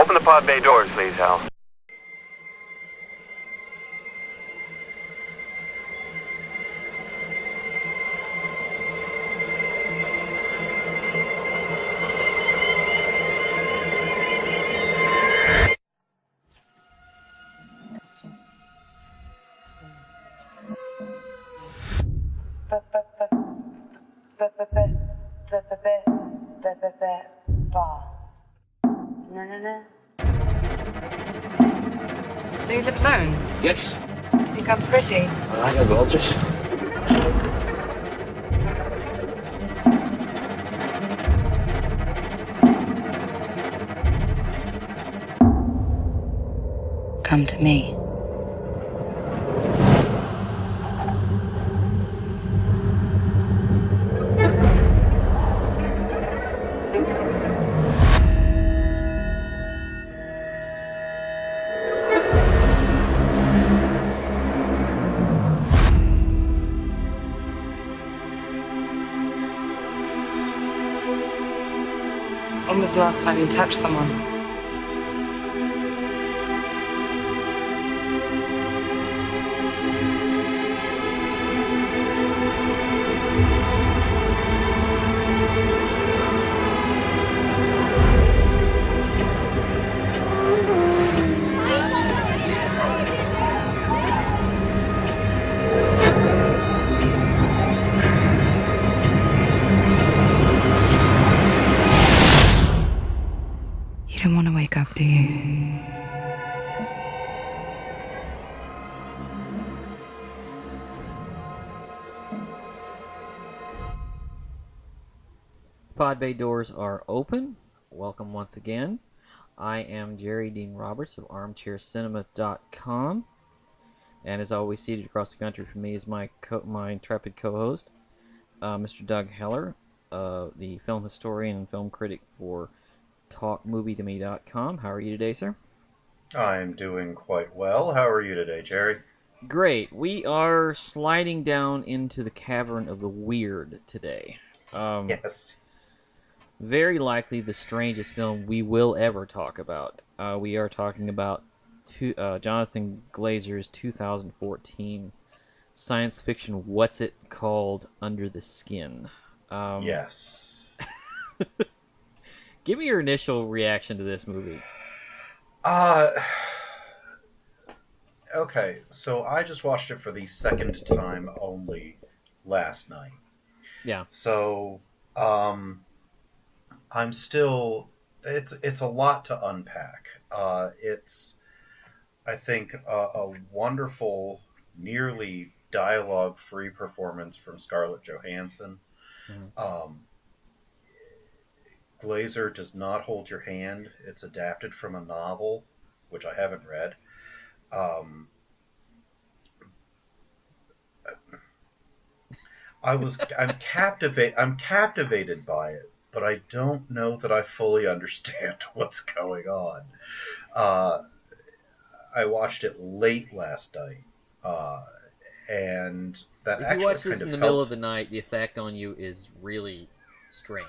Open the pod bay doors, please, Hal. So you live alone? Yes. Think I'm pretty? I like a gorgeous. Come to me. When was the last time you touched someone? You don't want to wake up, do you? Pod bay doors are open. Welcome once again. I am Jerry Dean Roberts of ArmchairCinema.com. And as always, seated across the country from me is my intrepid co-host, Mr. Doug Heller, the film historian and film critic for TalkMovieToMe.com. How are you today, sir? I'm doing quite well. How are you today, Jerry? Great. We are sliding down into the cavern of the weird today. Yes. Very likely the strangest film we will ever talk about. We are talking about Jonathan Glazer's 2014 science fiction whutzit called Under the Skin. Yes. Give me your initial reaction to this movie. Okay, so I just watched it for the second time only last night. Yeah. So, I'm still... It's a lot to unpack. It's, I think, a wonderful, nearly dialogue-free performance from Scarlett Johansson. Mm-hmm. Glazer does not hold your hand. It's adapted from a novel, which I haven't read. I'm captivated by it, but I don't know that I fully understand what's going on. I watched it late last night, and that If actually you watch this kind in of the middle of helped. the night, the effect on you is really strange.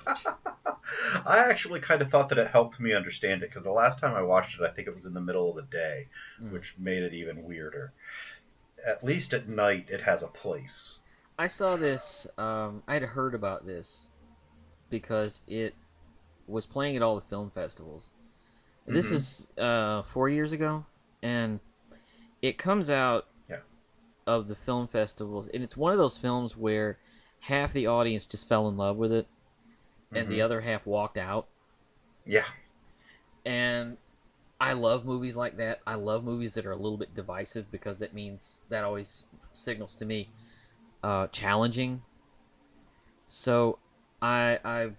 I actually kind of thought that it helped me understand it, because the last time I watched it, I think it was in the middle of the day, which made it even weirder. At least at night, it has a place. I saw this, I had heard about this because it was playing at all the film festivals. This is 4 years ago, and it comes out of the film festivals, and it's one of those films where half the audience just fell in love with it, and the other half walked out. Yeah. And I love movies like that. I love movies that are a little bit divisive, because that always signals to me challenging. So I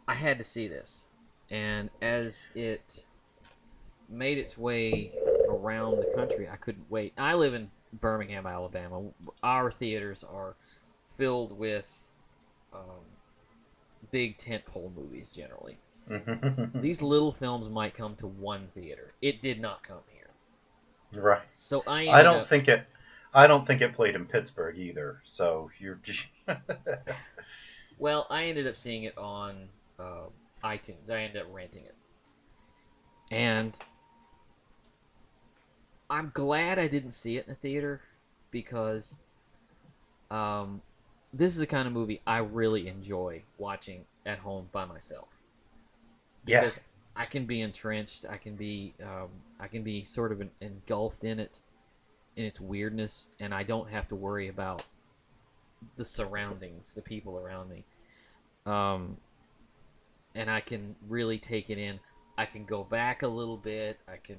had to see this, and as it made its way around the country, I couldn't wait. I live in Birmingham, Alabama. Our theaters are filled with big tentpole movies generally. These little films might come to one theater. It did not come here. Right. So I don't think it played in Pittsburgh either. So you're just Well, I ended up seeing it on iTunes. I ended up renting it. And I'm glad I didn't see it in the theater because this is the kind of movie I really enjoy watching at home by myself. Yeah. Because I can be entrenched, I can be sort of engulfed in it, in its weirdness, and I don't have to worry about the surroundings, the people around me. And I can really take it in. I can go back a little bit. I can,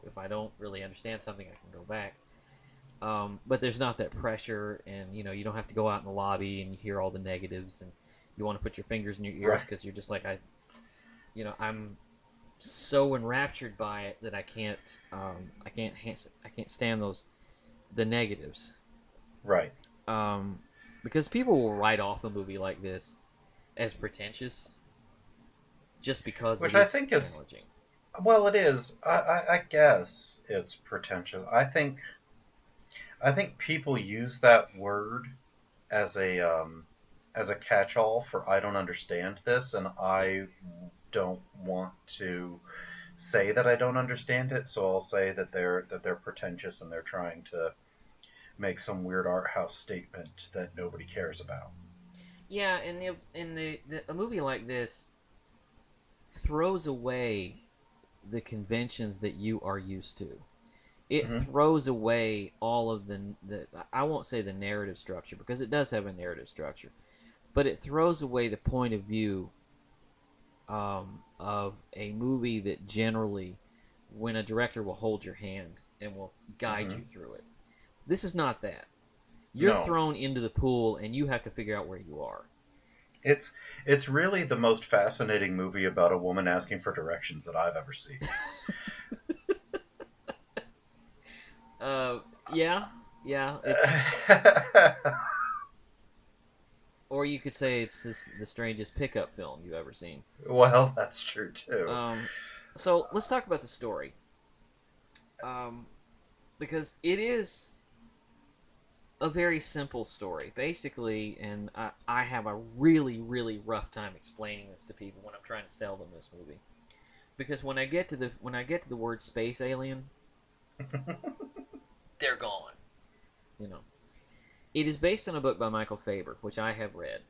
if I don't really understand something, I can go back. But there's not that pressure, and you don't have to go out in the lobby and you hear all the negatives, and you want to put your fingers in your ears because you're just like I'm so enraptured by it that I can't stand the negatives. Right. Because people will write off a movie like this as pretentious just because Which it I is think challenging. is, well, it is. I guess it's pretentious. I think people use that word as a catch-all for I don't understand this, and Yeah. I don't want to say that I don't understand it, so I'll say that they're pretentious and they're trying to make some weird art house statement that nobody cares about. Yeah, and a movie like this throws away the conventions that you are used to. It Hmm. throws away all of the I won't say the narrative structure because it does have a narrative structure, but it throws away the point of view of a movie that generally, when a director will hold your hand and will guide Hmm. you through it. This is not that. You're No, thrown into the pool and you have to figure out where you are. it's it's really the most fascinating movie about a woman asking for directions that I've ever seen. Uh, yeah, yeah. It's or you could say it's the strangest pickup film you've ever seen. Well, that's true too. Um, so let's talk about the story. Um, because it is a very simple story, basically, and I have a really, really rough time explaining this to people when I'm trying to sell them this movie. Because when I get to the word space alien, they're gone. You know, it is based on a book by Michael Faber, which I have read.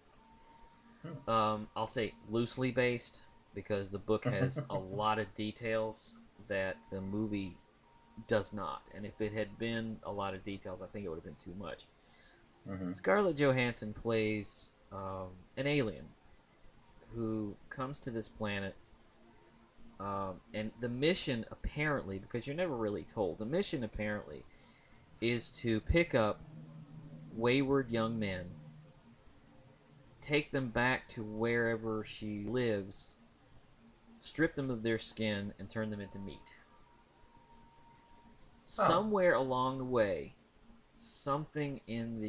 I'll say loosely based because the book has a lot of details that the movie does not. And if it had been a lot of details, I think it would have been too much. Hmm. Scarlett Johansson plays an alien who comes to this planet, and the mission apparently, because you're never really told, the mission apparently is to pick up wayward young men, take them back to wherever she lives, strip them of their skin, and turn them into meat. Oh. Somewhere along the way, something in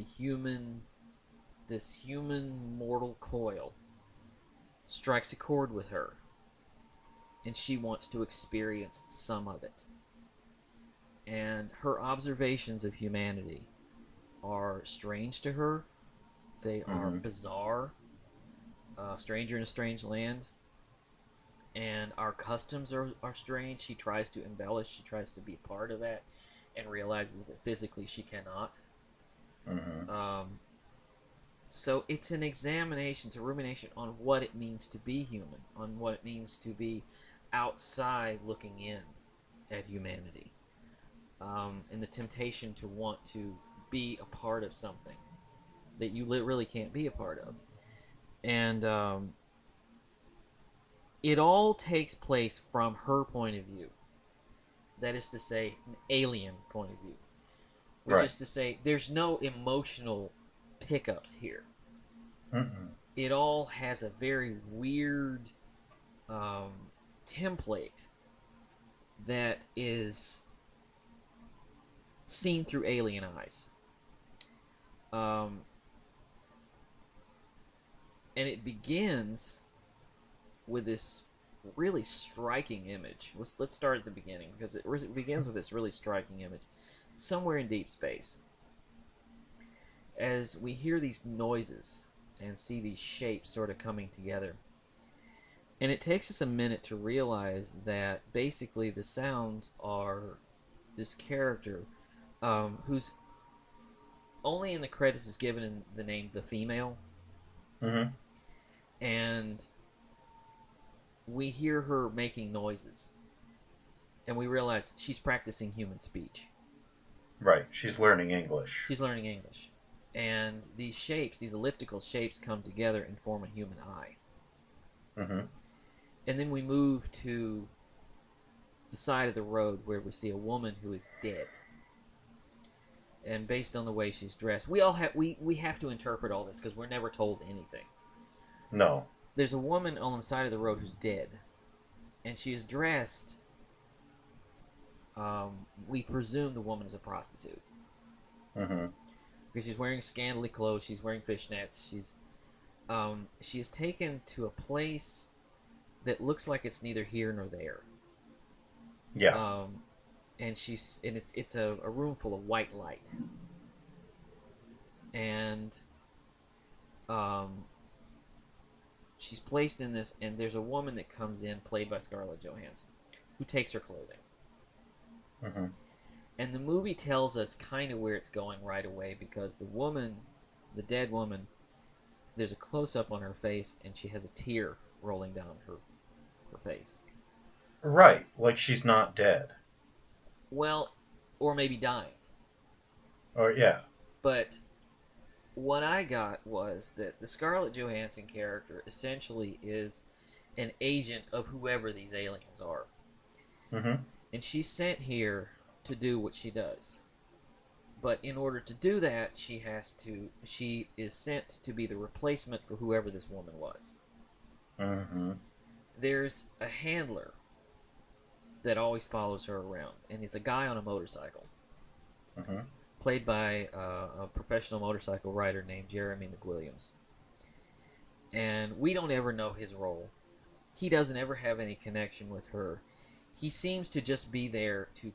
this human mortal coil strikes a chord with her, and she wants to experience some of it. And her observations of humanity are strange to her. They are Hmm. bizarre. Stranger in a strange land. And our customs are strange. She tries to embellish, she tries to be part of that, and realizes that physically she cannot. Hmm. Um, so it's an examination, it's a rumination on what it means to be human, on what it means to be outside looking in at humanity, and the temptation to want to be a part of something that you really can't be a part of. And it all takes place from her point of view. That is to say, an alien point of view. Which Right. is to say, there's no emotional pickups here. Hmm. It all has a very weird um, template that is seen through alien eyes. Um, and it begins with this really striking image. Let's start at the beginning because it begins with this really striking image. Somewhere in deep space, as we hear these noises and see these shapes sort of coming together, And it takes us a minute to realize that basically the sounds are this character who's only in the credits is given in the name the female. Mm-hmm. And we hear her making noises. And we realize she's practicing human speech. Right. She's learning English. She's learning English. And these shapes, these elliptical shapes, come together and form a human eye. Mm-hmm. And then we move to the side of the road where we see a woman who is dead. And based on the way she's dressed, we have to interpret all this because we're never told anything. No. There's a woman on the side of the road who's dead, and she is dressed. We presume the woman is a prostitute. Mm-hmm. Because she's wearing scantily clothes, she's wearing fishnets. She is taken to a place that looks like it's neither here nor there. Yeah. And it's a room full of white light. And she's placed in this, and there's a woman that comes in, played by Scarlett Johansson, who takes her clothing. Mm-hmm. And the movie tells us kind of where it's going right away, because the woman, the dead woman, there's a close-up on her face, and she has a tear rolling down her face. Right. Like she's not dead. Well, or maybe dying. Or, yeah. But what I got was that the Scarlett Johansson character essentially is an agent of whoever these aliens are. Mm-hmm. And she's sent here to do what she does. But in order to do that, she is sent to be the replacement for whoever this woman was. Mm-hmm. There's a handler that always follows her around, and it's a guy on a motorcycle, Mm-hmm. played by a professional motorcycle rider named Jeremy McWilliams. And we don't ever know his role. He doesn't ever have any connection with her. He seems to just be there to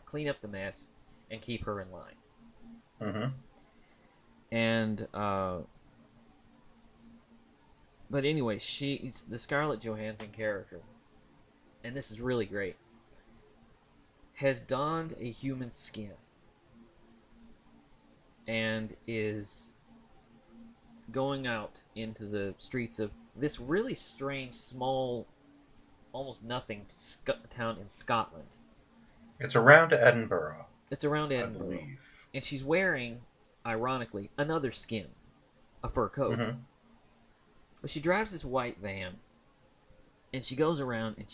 clean up the mess, and keep her in line. Mm-hmm. And but anyway, she's the Scarlett Johansson character, and this is really great, has donned a human skin and is going out into the streets of this really strange, small, almost nothing town in Scotland. It's around Edinburgh. It's around I Edinburgh. believe. And she's wearing, ironically, another skin, a fur coat. Mm-hmm. But she drives this white van, and she goes around, and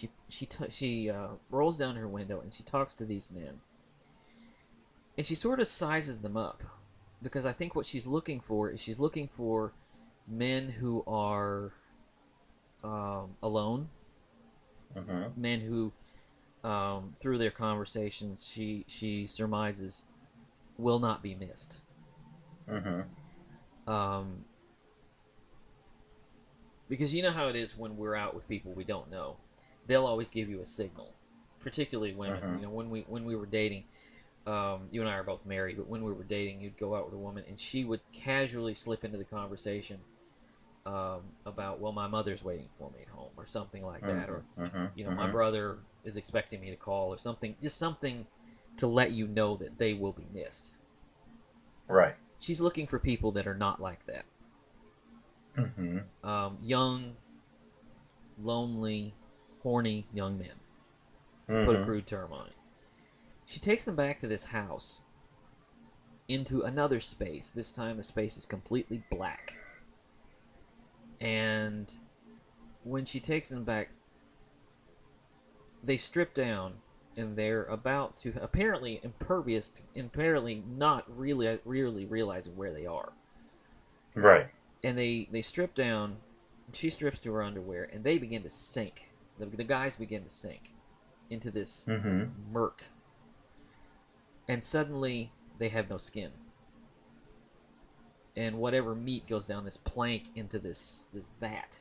she rolls down her window, and she talks to these men. And she sort of sizes them up, because I think what she's looking for is men who are alone, Mm-hmm. men who, through their conversations, she surmises will not be missed. Mm-hmm. Because you know how it is when we're out with people we don't know. They'll always give you a signal, particularly women. Mm-hmm. You know, when we were dating, you and I are both married, but when we were dating, you'd go out with a woman, and she would casually slip into the conversation about, well, my mother's waiting for me at home, or something like that, or Mm-hmm. my brother is expecting me to call, or something, just something to let you know that they will be missed. Right. She's looking for people that are not like that. Mm-hmm. Young, lonely, horny young men, to put a crude term on it. She takes them back to this house, into another space. This time the space is completely black. And when she takes them back, they strip down, and they're about to, apparently impervious, apparently not really realizing where they are. Right. And they strip down, she strips to her underwear, and they begin to sink. The guys begin to sink into this murk. And suddenly, they have no skin. And whatever meat goes down this plank into this vat.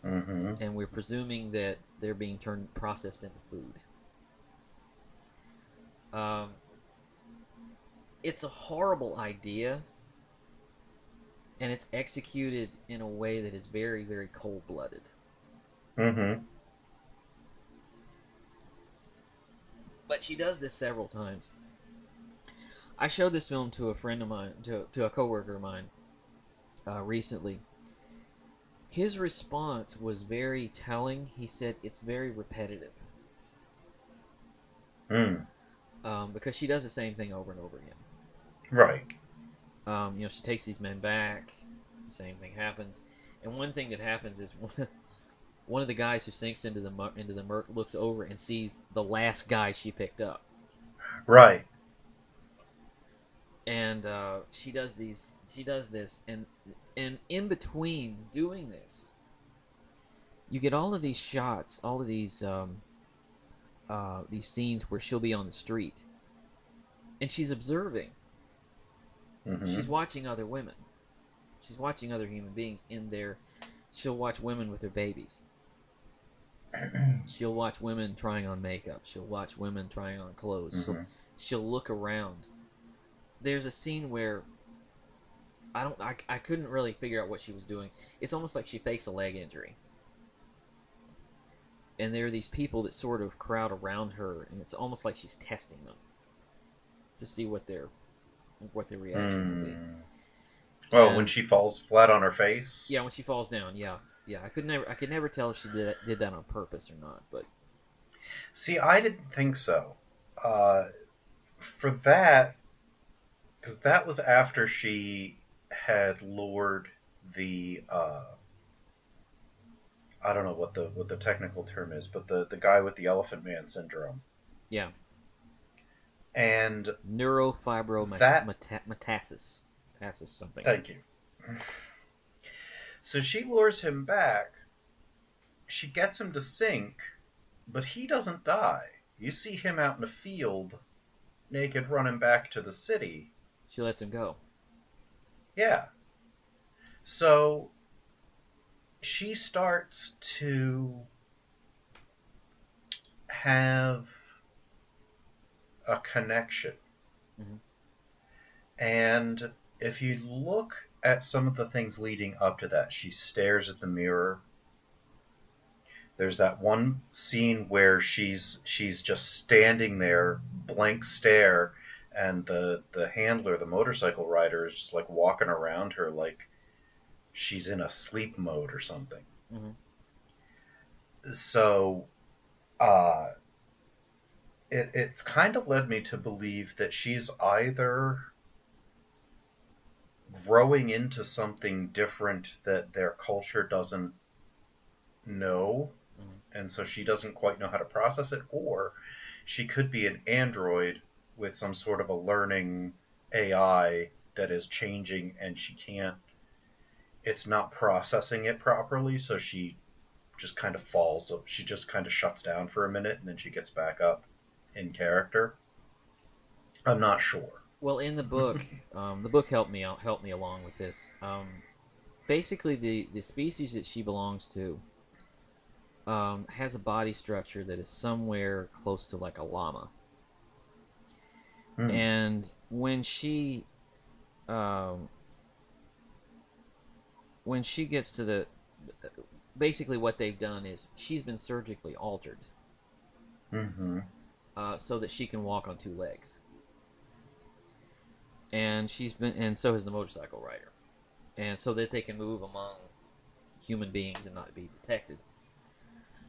Mm-hmm. And we're presuming that they're being processed into food. It's a horrible idea, and it's executed in a way that is very, very cold-blooded. Mm-hmm. But she does this several times. I showed this film to a friend of mine, to a coworker of mine, recently. His response was very telling. He said it's very repetitive. Mm. Because she does the same thing over and over again. Right. She takes these men back. The same thing happens, and one thing that happens is one of the guys who sinks into the murk looks over and sees the last guy she picked up, Right. and she does this, and in between doing this, you get all of these shots, all of these scenes where she'll be on the street, and she's observing. Mm-hmm. She's watching other women. She's watching other human beings in there. She'll watch women with their babies. She'll watch women trying on makeup. She'll watch women trying on clothes. Mm-hmm. She'll look around. There's a scene where I couldn't really figure out what she was doing. It's almost like she fakes a leg injury. And there are these people that sort of crowd around her, and it's almost like she's testing them to see what their reaction will be. Oh, And, when she falls flat on her face? yeah, when she falls down, yeah. I could never tell if she did that on purpose or not, but See, I didn't think so. For that, because that was after she had lured the I don't know what the technical term is, but the guy with the Elephant Man syndrome. yeah, And neurofibromatosis, something. thank you. So she lures him back. She gets him to sink, but he doesn't die. You see him out in the field, naked, running back to the city. She lets him go. Yeah. So she starts to have a connection. Mm-hmm. And if you look at some of the things leading up to that, she stares at the mirror. There's that one scene where she's just standing there, blank stare, and the handler, the motorcycle rider, is just like walking around her like she's in a sleep mode or something. Mm-hmm. So, it's kind of led me to believe that she's either growing into something different that their culture doesn't know, Mm-hmm. and so she doesn't quite know how to process it, or she could be an android with some sort of a learning AI that is changing and it's not processing it properly, so she just kind of falls. She just kind of shuts down for a minute and then she gets back up in character. I'm not sure. Well, in the book, the book helped me along with this. Basically, the species that she belongs to has a body structure that is somewhere close to like a llama. Hmm. And when she gets to the, basically what they've done is she's been surgically altered, Mm-hmm. so that she can walk on two legs. And so has the motorcycle rider, and so that they can move among human beings and not be detected.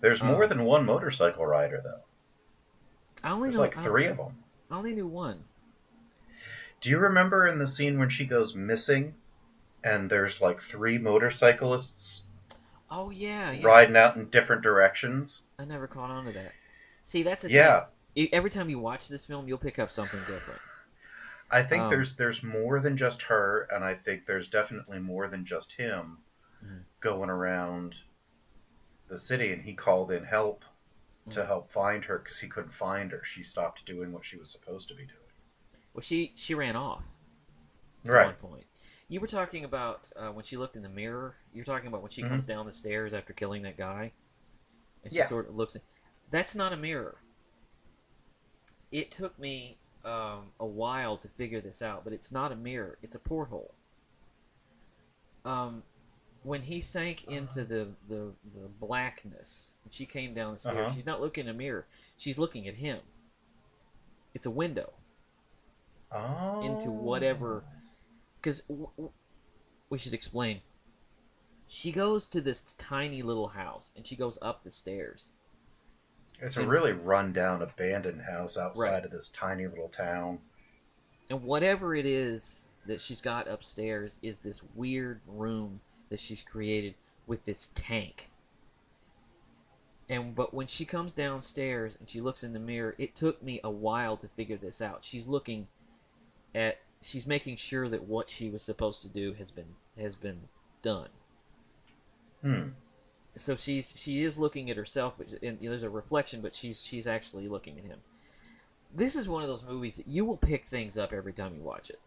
There's more than one motorcycle rider, though. There's like three of them. I only knew one. Do you remember in the scene when she goes missing and there's like three motorcyclists Oh yeah. riding out in different directions? I never caught on to that. See, that's a Yeah. thing. Every time you watch this film, you'll pick up something different. I think there's more than just her, and I think there's definitely more than just him going around the city, and he called in help to help find her because he couldn't find her. She stopped doing what she was supposed to be doing. Well, she ran off at Right. one point. You were talking about when she looked in the mirror. You're talking about when she comes down the stairs after killing that guy, and she sort of looks. That's not a mirror. It took me a while to figure this out, but it's not a mirror. It's a porthole. when he sank into the blackness, she came down the stairs. Uh-huh. She's not looking in a mirror. She's looking at him. It's a window into Oh. whatever. Because we should explain. She goes to this tiny little house, and she goes up the stairs. It's a And, really run-down, abandoned house right. outside of this tiny little town. And whatever it is that she's got upstairs is this weird room that she's created with this tank. But when she comes downstairs and she looks in the mirror, it took me a while to figure this out. She's making sure that what she was supposed to do has been done. So she is looking at herself, and there's a reflection, but she's actually looking at him. This is one of those movies that you will pick things up every time you watch it.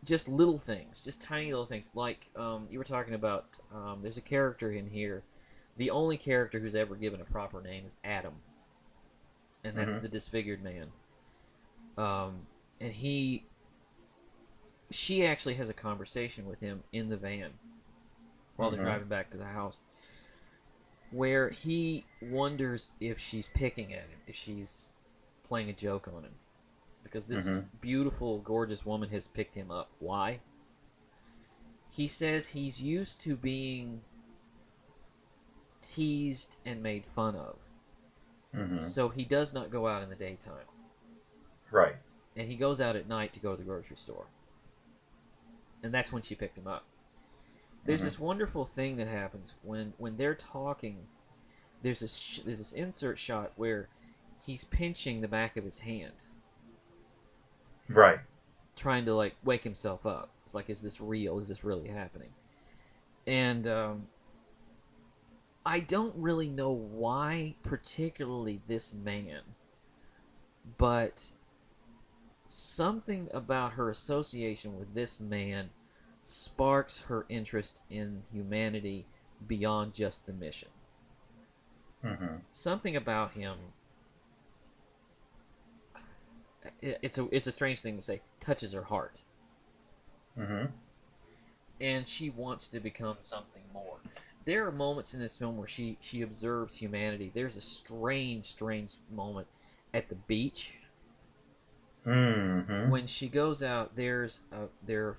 Just little things, just tiny little things. Like you were talking about, there's a character in here. The only character who's ever given a proper name is Adam, and that's the disfigured man. And she actually has a conversation with him in the van while they're driving back to the house, where he wonders if she's picking at him, if she's playing a joke on him, because this beautiful, gorgeous woman has picked him up. Why? He says he's used to being teased and made fun of, so he does not go out in the daytime. Right. And he goes out at night to go to the grocery store. And that's when she picked him up. There's this wonderful thing that happens when they're talking. There's this insert shot where he's pinching the back of his hand. Right. Trying to, like, wake himself up. It's like, is this real? Is this really happening? And I don't really know why, particularly this man, but something about her association with this man sparks her interest in humanity beyond just the mission. Something about him, it's a strange thing to say, touches her heart. And she wants to become something more. There are moments in this film where she observes humanity. There's a strange moment at the beach. When she goes out, there are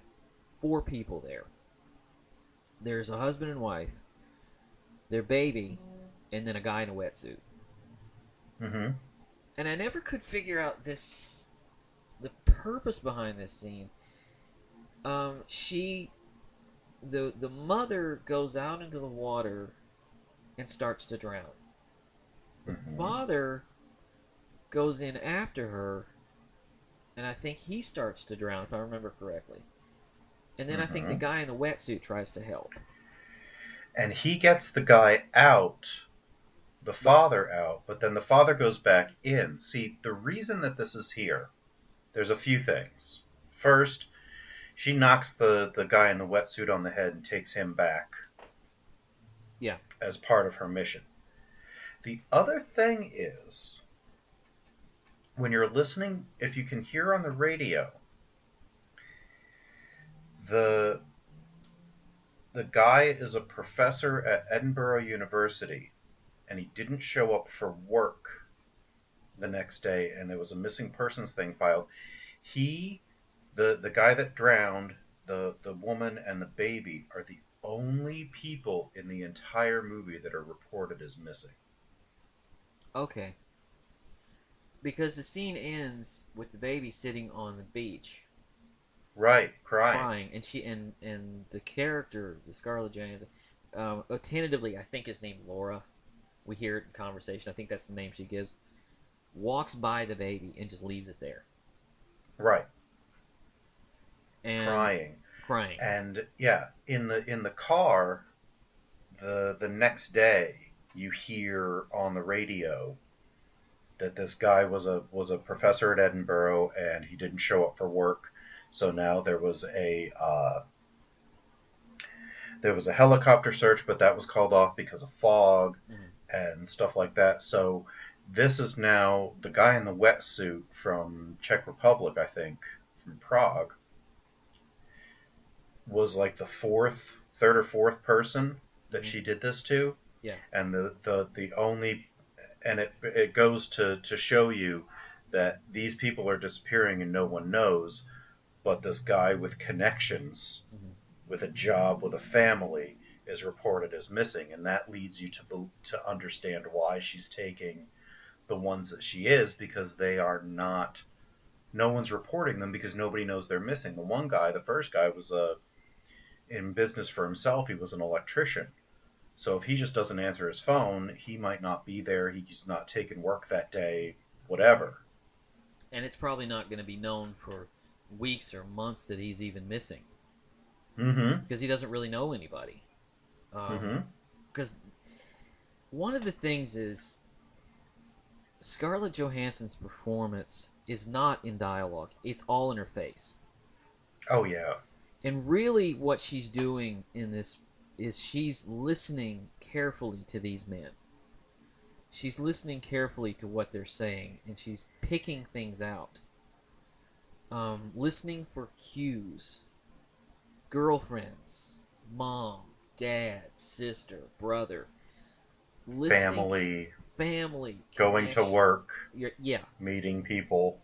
4 people there. There's a husband and wife, their baby, and then a guy in a wetsuit. And I never could figure out the purpose behind this scene. The mother goes out into the water and starts to drown. The father goes in after her, and I think he starts to drown, if I remember correctly. And then I think the guy in the wetsuit tries to help. And he gets the guy out, the father out, but then the father goes back in. See, the reason that this is here, there's a few things. First, she knocks the guy in the wetsuit on the head and takes him back. Yeah. As part of her mission. The other thing is, when you're listening, if you can hear on the radio, the guy is a professor at Edinburgh University, and he didn't show up for work the next day, and there was a missing persons thing filed. The guy that drowned, the woman and the baby are the only people in the entire movie that are reported as missing. Okay. Because the scene ends with the baby sitting on the beach. Right, crying. And the character, the Scarlett Johansson, tentatively, I think is named Laura. We hear it in conversation. I think that's the name she gives. Walks by the baby and just leaves it there. Right. And crying. And yeah, in the car, the next day, you hear on the radio that this guy was a professor at Edinburgh and he didn't show up for work. So now there was a helicopter search, but that was called off because of fog and stuff like that. So this is now the guy in the wetsuit from Czech Republic, I think, from Prague, was like the fourth third or fourth person that she did this to. Yeah. And the only, and it goes to show you that these people are disappearing and no one knows, but this guy with connections, with a job, with a family, is reported as missing, and that leads you to understand why she's taking the ones that she is, because they are not. No one's reporting them because nobody knows they're missing. The one guy, the first guy, was in business for himself. He was an electrician. So if he just doesn't answer his phone, he might not be there. He's not taking work that day, whatever. And it's probably not going to be known for weeks or months that he's even missing. Mm-hmm. Because he doesn't really know anybody. Because one of the things is Scarlett Johansson's performance is not in dialogue. It's all in her face. Oh, yeah. And really what she's doing in this is she's listening carefully to these men. She's listening carefully to what they're saying, and she's picking things out. Listening for cues. Girlfriends, mom, dad, sister, brother. Family. Going to work. Yeah. Meeting people.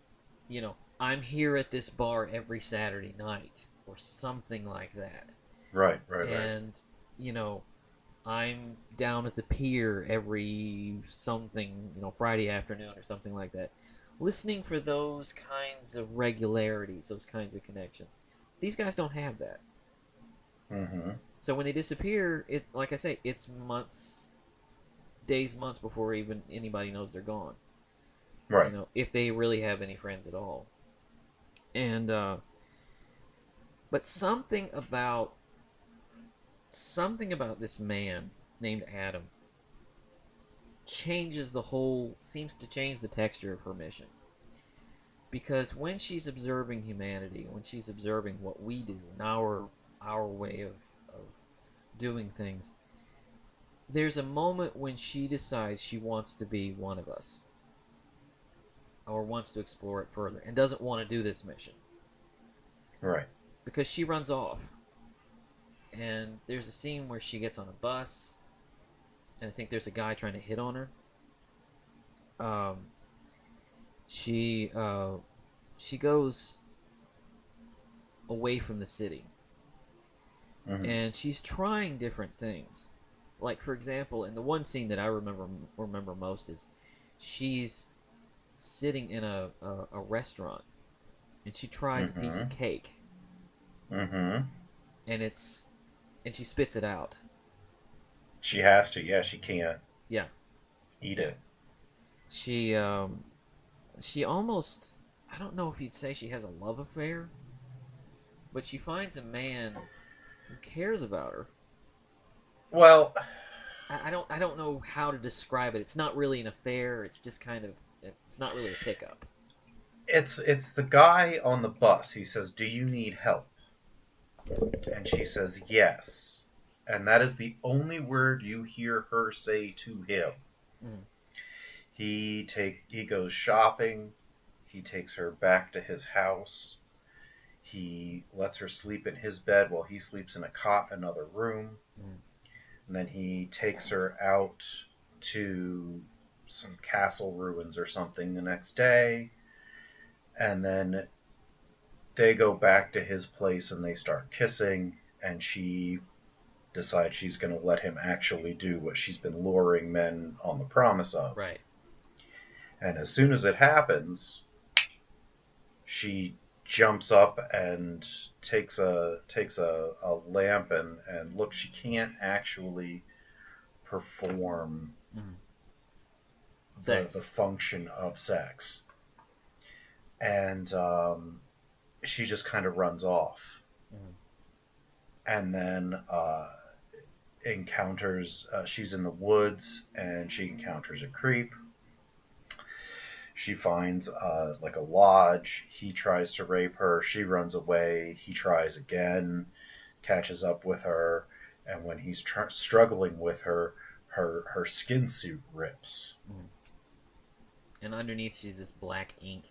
You know, I'm here at this bar every Saturday night, or something like that. Right. And, you know, I'm down at the pier every something, Friday afternoon or something like that. Listening for those kinds of regularities, those kinds of connections. These guys don't have that. Mm-hmm. So when they disappear, like I say, it's months before even anybody knows they're gone. Right. If they really have any friends at all. And, but something about this man named Adam seems to change the texture of her mission. Because when she's observing humanity, when she's observing what we do and our way of doing things, there's a moment when she decides she wants to be one of us, or wants to explore it further, and doesn't want to do this mission. Right. Because she runs off. And there's a scene where she gets on a bus, and I think there's a guy trying to hit on her. She goes away from the city. Mm-hmm. And she's trying different things. Like, for example, in the one scene that I remember most is she's sitting in a restaurant, and she tries a piece of cake. Mm-hmm. And she spits it out. She has to, yeah. She can't. Yeah. Eat it. She almost, I don't know if you'd say she has a love affair, but she finds a man who cares about her. Well, I don't know how to describe it. It's not really an affair. It's just it's not really a pickup. It's the guy on the bus. He says, "Do you need help?" And she says, "Yes." And that is the only word you hear her say to him. Mm. He goes shopping. He takes her back to his house. He lets her sleep in his bed while he sleeps in a cot in another room. Mm. And then he takes her out to some castle ruins or something the next day. And then they go back to his place and they start kissing, and she decides she's going to let him actually do what she's been luring men on the promise of. Right. And as soon as it happens, she jumps up and takes a lamp and look, she can't actually perform the function of sex. And she just kind of runs off. Mm. And then encounters, she's in the woods, and she encounters a creep. She finds like a lodge. He tries to rape her. She runs away. He tries again, catches up with her, and when he's struggling with her, her skin suit rips. Mm. And underneath, she's this black ink,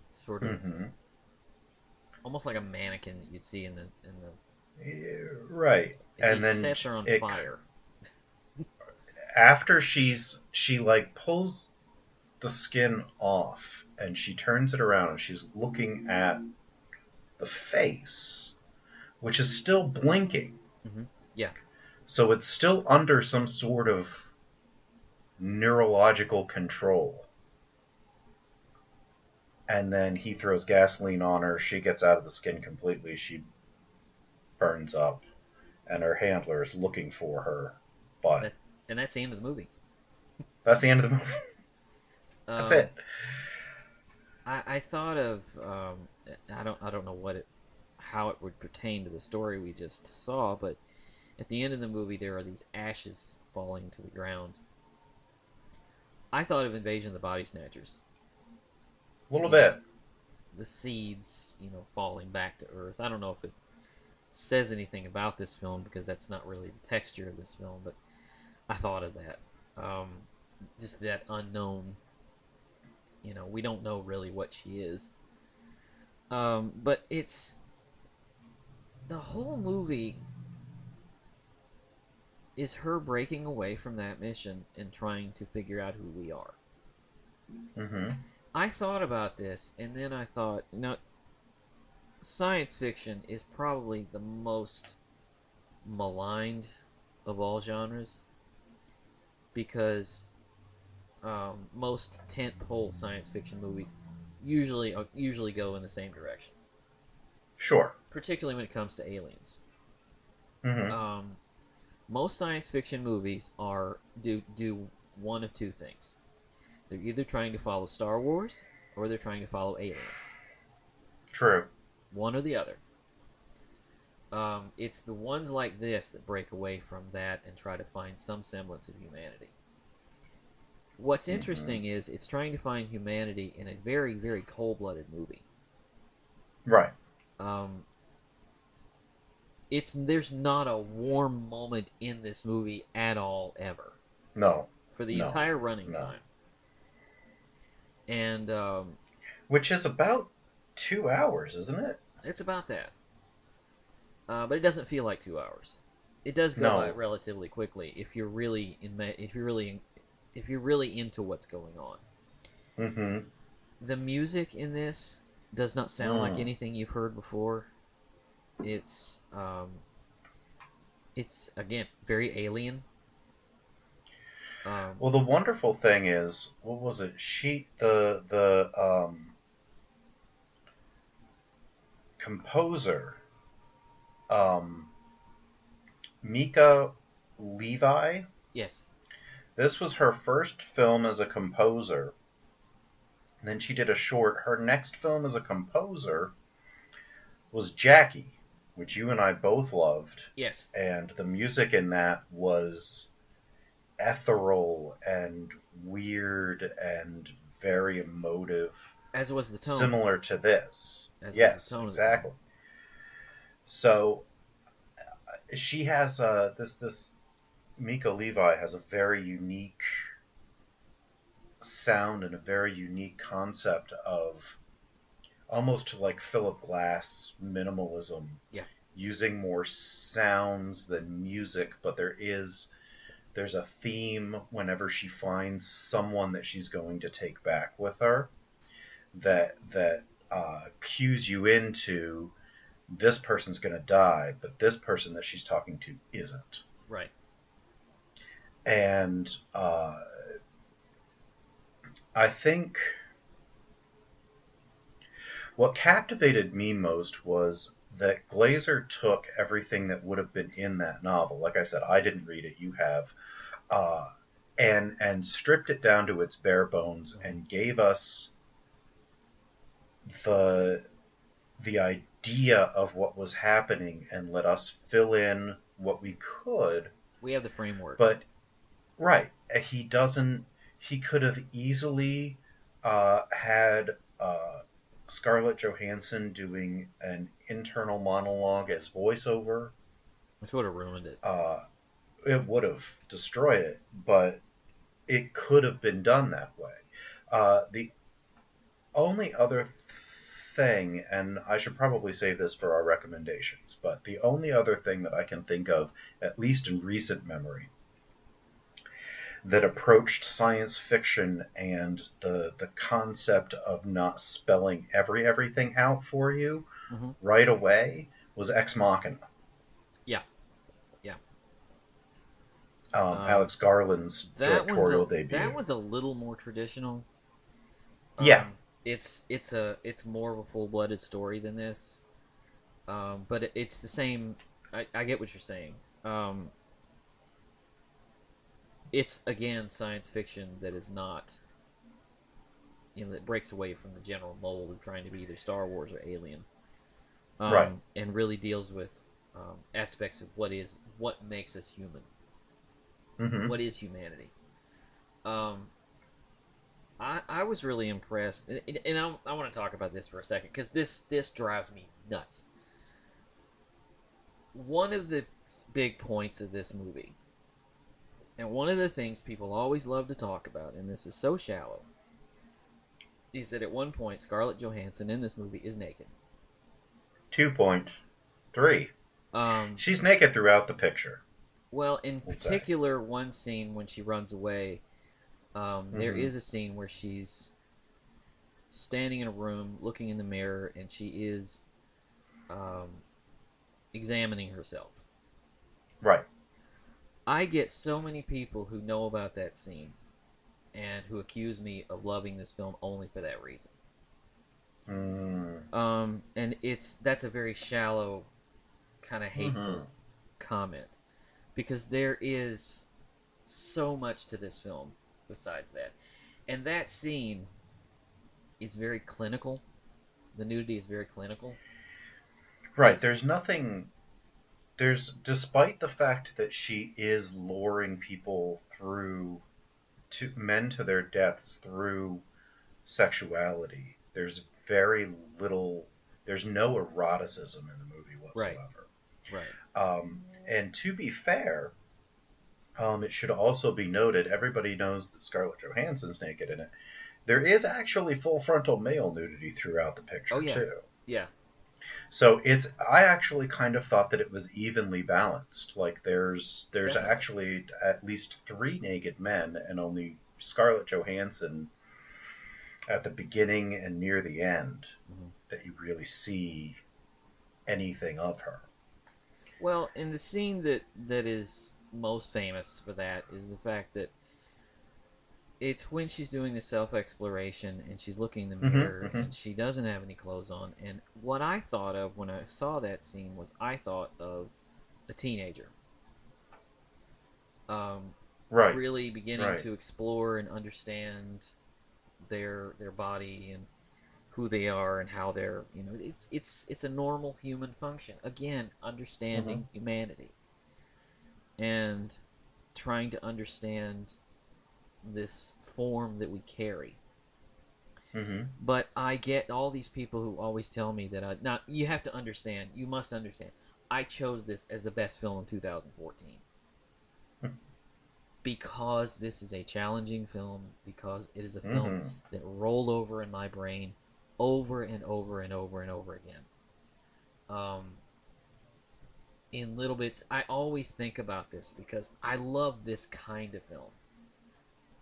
sort of, almost like a mannequin that you'd see in the Right. He And then sets her on it fire. after she like pulls the skin off and she turns it around and she's looking at the face, which is still blinking. Hmm. Yeah. So it's still under some sort of neurological control. And then he throws gasoline on her. She gets out of the skin completely. She burns up, and her handler is looking for her. But And that's the end of the movie. that's the end of the movie. That's Um, it. I thought of I don't know how it would pertain to the story we just saw, but at the end of the movie there are these ashes falling to the ground. I thought of Invasion of the Body Snatchers. A little You know, bit. the seeds, falling back to Earth. I don't know if it says anything about this film because that's not really the texture of this film, but I thought of that. Just that unknown. We don't know really what she is. But it's the whole movie is her breaking away from that mission and trying to figure out who we are. Mm-hmm. I thought about this, and then I thought, science fiction is probably the most maligned of all genres because most tentpole science fiction movies usually go in the same direction. Sure. Particularly when it comes to aliens. Mm-hmm. Most science fiction movies do one of two things. They're either trying to follow Star Wars or they're trying to follow Alien. True. One or the other. It's the ones like this that break away from that and try to find some semblance of humanity. What's interesting is it's trying to find humanity in a very, very cold-blooded movie. Right. There's not a warm moment in this movie at all, ever. No. For the entire running time. And which is about 2 hours, isn't it? it's about that. But it doesn't feel like 2 hours. It does go by relatively quickly if you're really into what's going on. Mm-hmm. The music in this does not sound like anything you've heard before. It's again very alien. Well, the wonderful thing is, what was it? The composer, Mika Levi. Yes. This was her first film as a composer. And then she did a short. Her next film as a composer was Jackie, which you and I both loved. Yes. And the music in that was ethereal and weird and very emotive. As was the tone. Similar to this. As yes, was the tone exactly. So she has this Mika Levi has a very unique sound and a very unique concept of almost like Philip Glass minimalism. Yeah. Using more sounds than music, but there's a theme whenever she finds someone that she's going to take back with her that cues you into this person's going to die, but this person that she's talking to isn't. Right. And I think what captivated me most was that Glazer took everything that would have been in that novel. Like I said, I didn't read it. You have. And stripped it down to its bare bones and gave us the idea of what was happening and let us fill in what we could. We have the framework. But, right, he could have easily had Scarlett Johansson doing an internal monologue as voiceover. Which would have ruined it. It would have destroyed it, but it could have been done that way. The only other thing, and I should probably save this for our recommendations, but the only other thing that I can think of, at least in recent memory, that approached science fiction and the concept of not spelling everything out for you right away was Ex Machina. Yeah. Yeah. Alex Garland's directorial debut. That one's a little more traditional. Yeah. It's more of a full-blooded story than this. But it's the same. I get what you're saying. It's, again, science fiction that is not, that breaks away from the general mold of trying to be either Star Wars or Alien. Right. And really deals with aspects of what makes us human. Mm-hmm. What is humanity? I was really impressed, and I want to talk about this for a second, because this drives me nuts. One of the big points of this movie, and one of the things people always love to talk about, and this is so shallow, is that at one point Scarlett Johansson in this movie is naked. 2.3. She's naked throughout the picture. Well, in particular, one scene when she runs away, there is a scene where she's standing in a room, looking in the mirror, and she is examining herself. Right. I get so many people who know about that scene and who accuse me of loving this film only for that reason. And that's a very shallow, kind of hateful comment, because there is so much to this film besides that. And that scene is very clinical. The nudity is very clinical. Right. Despite the fact that she is luring people men to their deaths through sexuality, there's no eroticism in the movie whatsoever. Right. And to be fair, it should also be noted, everybody knows that Scarlett Johansson's naked in it. There is actually full frontal male nudity throughout the picture, too. Yeah. So I actually kind of thought that it was evenly balanced. Like there's Definitely. actually at least 3 naked men and only Scarlett Johansson at the beginning and near the end that you really see anything of her. Well, and the scene that is most famous for that is the fact that it's when she's doing the self-exploration and she's looking in the mirror and she doesn't have any clothes on. And what I thought of when I saw that scene was I thought of a teenager. Right. Really beginning to explore and understand their body and who they are and how they're, it's a normal human function. Again, understanding humanity and trying to understand this form that we carry. But I get all these people who always tell me that you have to understand, you must understand, I chose this as the best film in 2014 because this is a challenging film, because it is a film that rolled over in my brain over and over and over and over again. In little bits, I always think about this because I love this kind of film.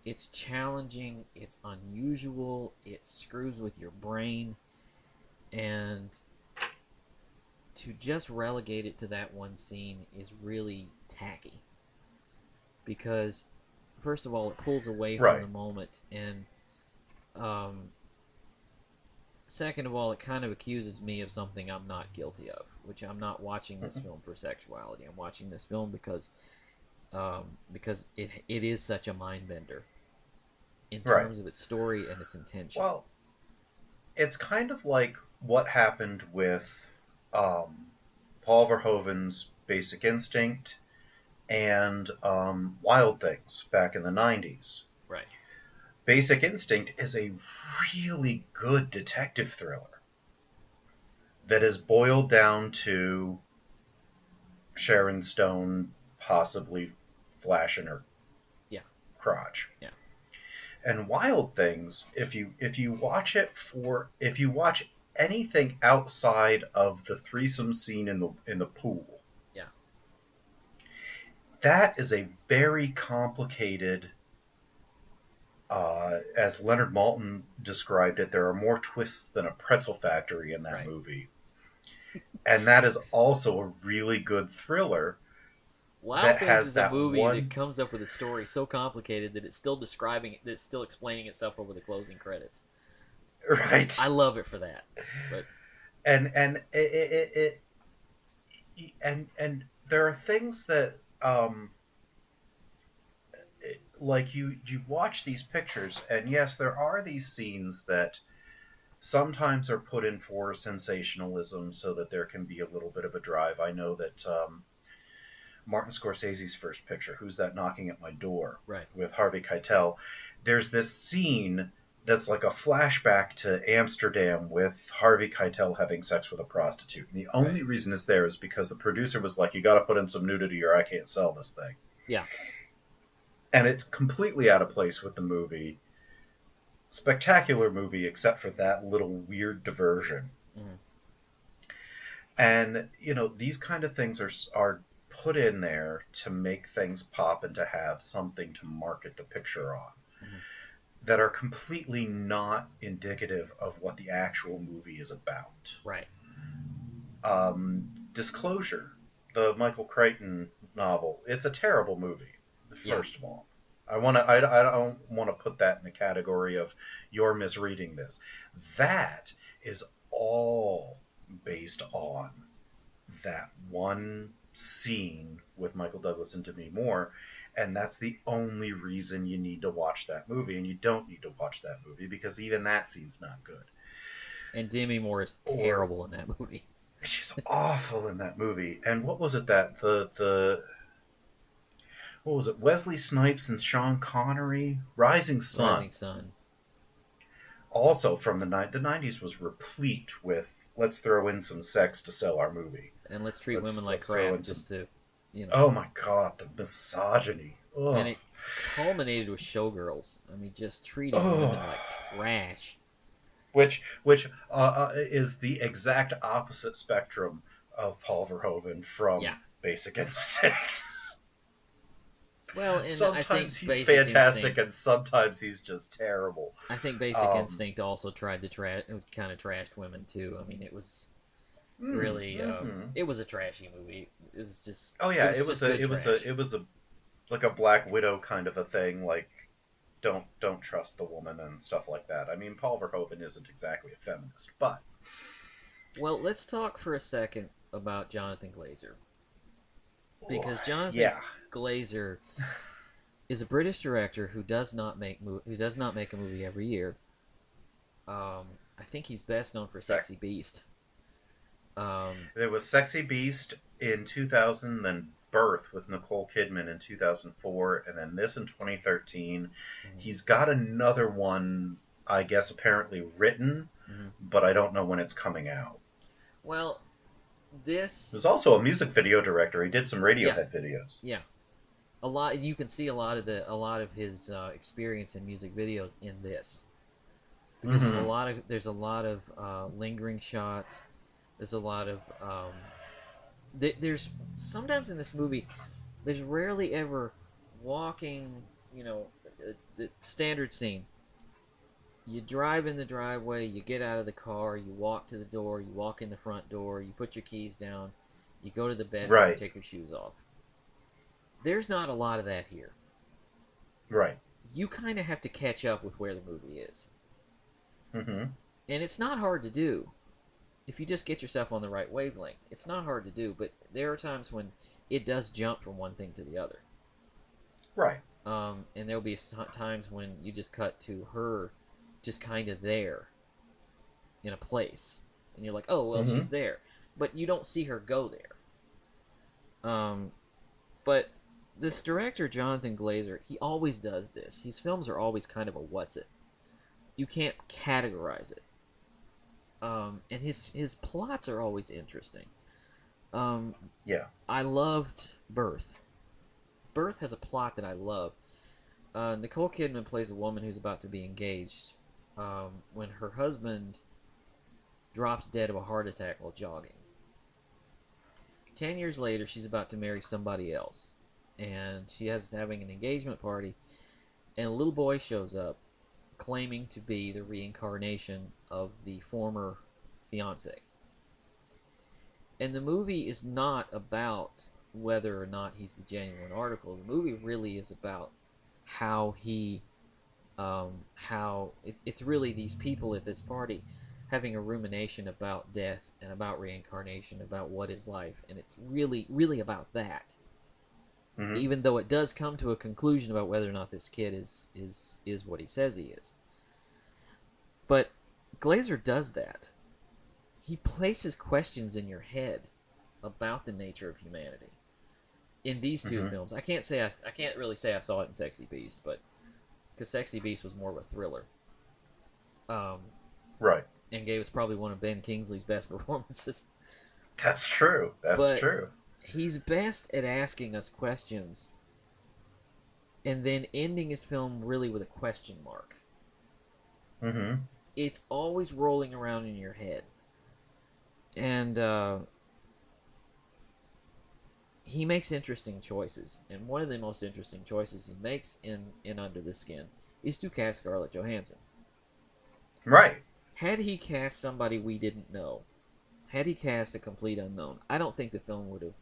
It's challenging, it's unusual, it screws with your brain, and to just relegate it to that one scene is really tacky. Because, first of all, it pulls away from the moment, and second of all, it kind of accuses me of something I'm not guilty of, which I'm not watching this film for sexuality. I'm watching this film because it is such a mind bender in terms of its story and its intention. Well, it's kind of like what happened with Paul Verhoeven's Basic Instinct and Wild Things back in the 90s. Right. Basic Instinct is a really good detective thriller that is boiled down to Sharon Stone possibly flashing her crotch. Yeah. And Wild Things, if you watch anything outside of the threesome scene in the pool. Yeah. That is a very complicated. As Leonard Maltin described it, there are more twists than a pretzel factory in that movie. And that is also a really good thriller. Wild Things is a movie that comes up with a story so complicated that it's still explaining itself over the closing credits. Right. I love it for that. But and there are things that like you watch these pictures, and yes, there are these scenes that sometimes are put in for sensationalism so that there can be a little bit of a drive. I know that Martin Scorsese's first picture, Who's That Knocking at My Door, with Harvey Keitel, there's this scene that's like a flashback to Amsterdam with Harvey Keitel having sex with a prostitute. And the only reason it's there is because the producer was like, you got to put in some nudity or I can't sell this thing. Yeah. And it's completely out of place with the movie. Spectacular movie, except for that little weird diversion. Mm-hmm. And, you know, these kind of things are put in there to make things pop and to have something to market the picture on. Mm-hmm. That are completely not indicative of what the actual movie is about. Right. Disclosure, the Michael Crichton novel, it's a terrible movie. First of all, I don't want to put that in the category of you're misreading this. That is all based on that one scene with Michael Douglas and Demi Moore, and that's the only reason you need to watch that movie, and you don't need to watch that movie because even that scene's not good. And Demi Moore is terrible in that movie. She's awful in that movie. And what was it that the what was it? Wesley Snipes and Sean Connery, Rising Sun. Rising Sun. Also from the 90s was replete with let's throw in some sex to sell our movie. And let's treat women like crap just to, you know. Oh my God, the misogyny. Ugh. And it culminated with Showgirls. I mean, just treating women like trash. Which is the exact opposite spectrum of Paul Verhoeven from Basic Instinct. Well, and sometimes I think he's fantastic, and sometimes he's just terrible. I think Basic Instinct also tried to kind of trashed women too. I mean, it was really it was a trashy movie. It was just it was a like a Black Widow kind of a thing, like don't trust the woman and stuff like that. I mean, Paul Verhoeven isn't exactly a feminist, but well, let's talk for a second about Jonathan Glazer. Because Jonathan Glazer is a British director who does not make a movie every year. I think he's best known for Sexy Beast. There was Sexy Beast in 2000, then Birth with Nicole Kidman in 2004, and then this in 2013. Mm-hmm. He's got another one, I guess, apparently written, but I don't know when it's coming out. Well, There's also a music video director. He did some Radiohead videos. Yeah, you can see a lot of his experience in music videos in this, because there's a lot of lingering shots. There's a lot of there's sometimes in this movie there's rarely ever walking. You know, the standard scene. You drive in the driveway, you get out of the car, you walk to the door, you walk in the front door, you put your keys down, you go to the bedroom, take your shoes off. There's not a lot of that here. Right. You kind of have to catch up with where the movie is. Mm-hmm. And it's not hard to do. If you just get yourself on the right wavelength, it's not hard to do, but there are times when it does jump from one thing to the other. Right. And there'll be times when you just cut to her just kind of there in a place, and you're like, oh well, she's there, but you don't see her go there. But this director Jonathan Glazer, he always does this. His films are always kind of a whutzit. You can't categorize it, and his plots are always interesting. I loved Birth. Birth has a plot that I love. Nicole Kidman plays a woman who's about to be engaged. When her husband drops dead of a heart attack while jogging. 10 years later, she's about to marry somebody else, and she has having an engagement party, and a little boy shows up claiming to be the reincarnation of the former fiance. And the movie is not about whether or not he's the genuine article. The movie really is about how he, it's really these people at this party having a rumination about death and about reincarnation, about what is life, and it's really, really about that. Mm-hmm. Even though it does come to a conclusion about whether or not this kid is what he says he is. But Glazer does that. He places questions in your head about the nature of humanity in these two films. I can't really say I saw it in Sexy Beast, but because Sexy Beast was more of a thriller. Right. And gave us probably one of Ben Kingsley's best performances. That's true. That's true. He's best at asking us questions and then ending his film really with a question mark. Mm-hmm. It's always rolling around in your head. And he makes interesting choices. And one of the most interesting choices he makes in Under the Skin is to cast Scarlett Johansson. Right. Had he cast somebody we didn't know, had he cast a complete unknown, I don't think the film would have.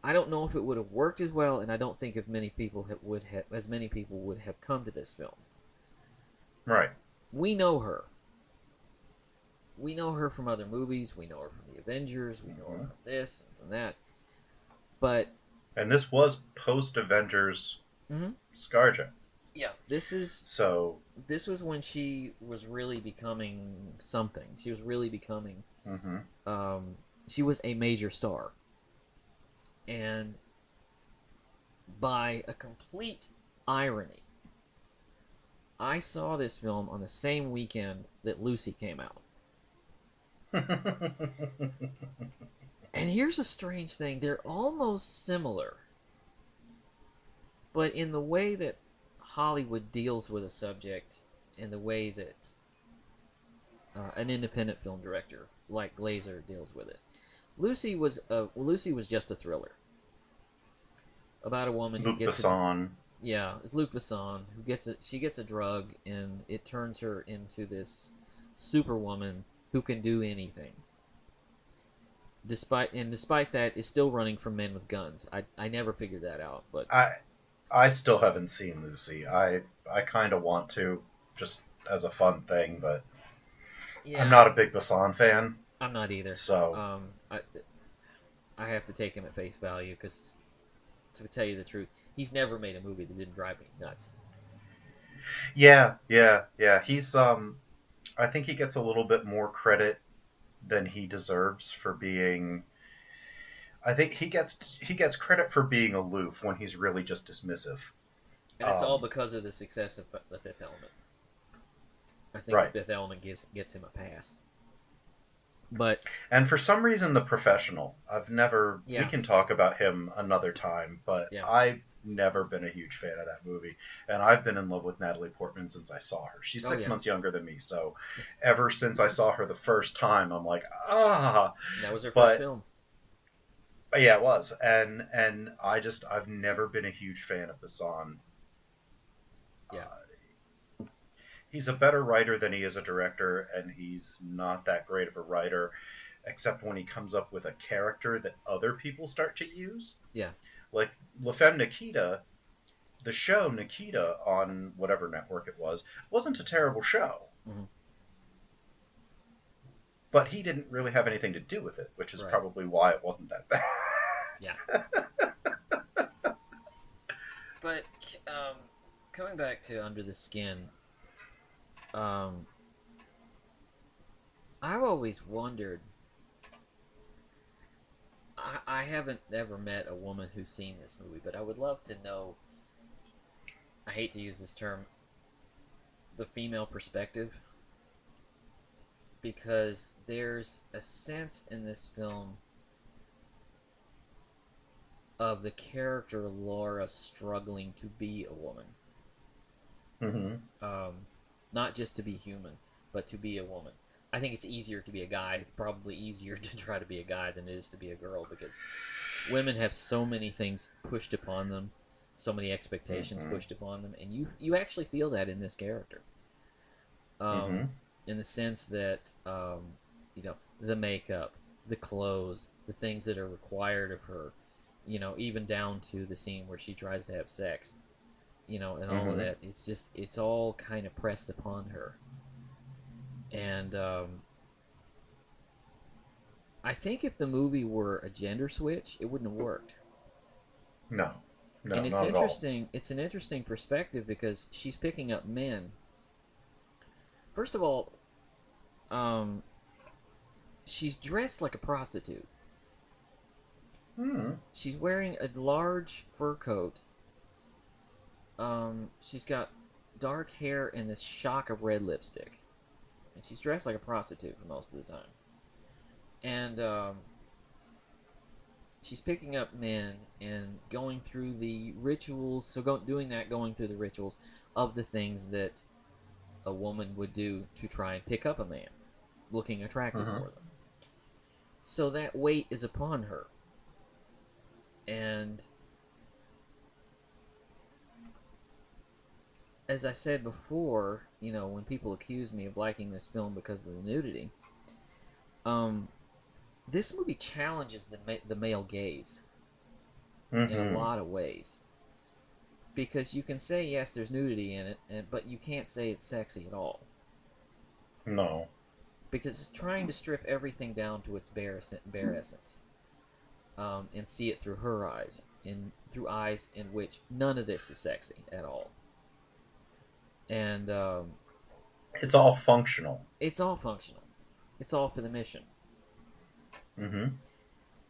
I don't know if it would have worked as well, and I don't think as many people would have come to this film. Right. We know her. We know her from other movies. We know her from the Avengers. We know her from this and from that. And this was post-Avengers ScarJo. Yeah, this was when she was really becoming something. She was really becoming. She was a major star, and by a complete irony, I saw this film on the same weekend that Lucy came out. And here's a strange thing: they're almost similar, but in the way that Hollywood deals with a subject in the way that an independent film director like Glazer deals with it. Lucy was just a thriller about a woman who gets Besson. It's Luc Besson she gets a drug and it turns her into this superwoman who can do anything. Despite that, is still running from men with guns. I never figured that out, but I still haven't seen Lucy. I kind of want to, just as a fun thing, but yeah. I'm not a big Besson fan. I'm not either. So I have to take him at face value because, to tell you the truth, he's never made a movie that didn't drive me nuts. Yeah. He's I think he gets a little bit more credit than he deserves for being. I think he gets credit for being aloof when he's really just dismissive. And it's all because of the success of The Fifth Element. I think The Fifth Element gets him a pass. And for some reason, The Professional, we can talk about him another time, but I've never been a huge fan of that movie. And I've been in love with Natalie Portman since I saw her. She's 6 months younger than me, so ever since I saw her the first time, I'm like, ah. That was her first film. Yeah, it was. And I've never been a huge fan of Besson. Yeah. He's a better writer than he is a director, and he's not that great of a writer, except when he comes up with a character that other people start to use. Yeah. Like La Femme Nikita, the show Nikita on whatever network it was, wasn't a terrible show. Mm-hmm. But he didn't really have anything to do with it, which is probably why it wasn't that bad. Yeah. But coming back to Under the Skin, I've always wondered. I haven't ever met a woman who's seen this movie, but I would love to know. I hate to use this term, the female perspective, because there's a sense in this film of the character Laura struggling to be a woman. Mm-hmm. Not just to be human, but to be a woman. I think it's easier to be a guy, probably easier to try to be a guy than it is to be a girl, because women have so many things pushed upon them, so many expectations pushed upon them, and you actually feel that in this character. In the sense that, the makeup, the clothes, the things that are required of her, even down to the scene where she tries to have sex, and all of that. It's all kind of pressed upon her. And I think if the movie were a gender switch, it wouldn't have worked. No, and it's not interesting. At all. It's an interesting perspective because she's picking up men. First of all, she's dressed like a prostitute. She's wearing a large fur coat. She's got dark hair and this shock of red lipstick. And she's dressed like a prostitute for most of the time. And she's picking up men and going through the rituals. Going through the rituals of the things that a woman would do to try and pick up a man, looking attractive for them. So that weight is upon her. And as I said before, when people accuse me of liking this film because of the nudity, this movie challenges the male gaze in a lot of ways. Because you can say, yes, there's nudity in it, but you can't say it's sexy at all. No. Because it's trying to strip everything down to its bare essence. And see it through her eyes. Through eyes in which none of this is sexy at all. And it's all functional. It's all functional. It's all for the mission.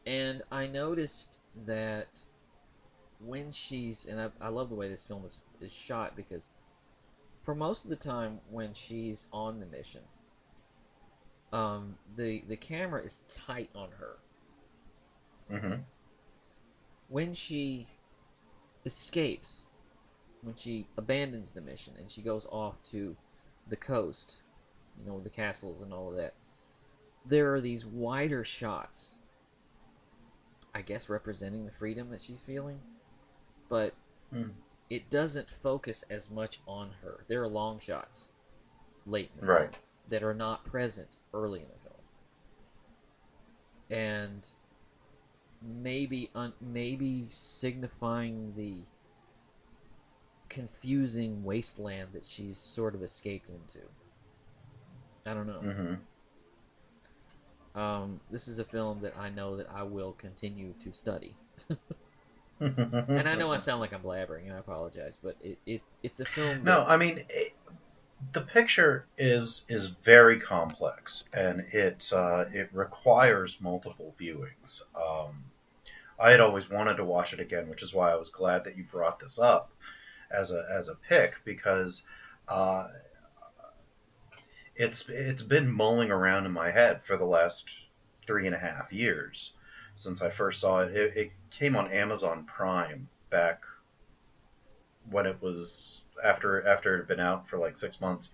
And I noticed that when she's... And I love the way this film is shot, because for most of the time when she's on the mission, the camera is tight on her. When she escapes, when she abandons the mission and she goes off to the coast, the castles and all of that, there are these wider shots, I guess representing the freedom that she's feeling, but it doesn't focus as much on her. There are long shots late in the film that are not present early in the film. And maybe signifying the confusing wasteland that she's sort of escaped into. I don't know. This is a film that I know that I will continue to study. And I know I sound like I'm blabbering, and I apologize, but it's a film. No, I mean, the picture is very complex, and it requires multiple viewings. I had always wanted to watch it again, which is why I was glad that you brought this up as a pick, because it's been mulling around in my head for the last 3.5 years since I first saw it. It came on Amazon Prime back when it was after it had been out for like 6 months.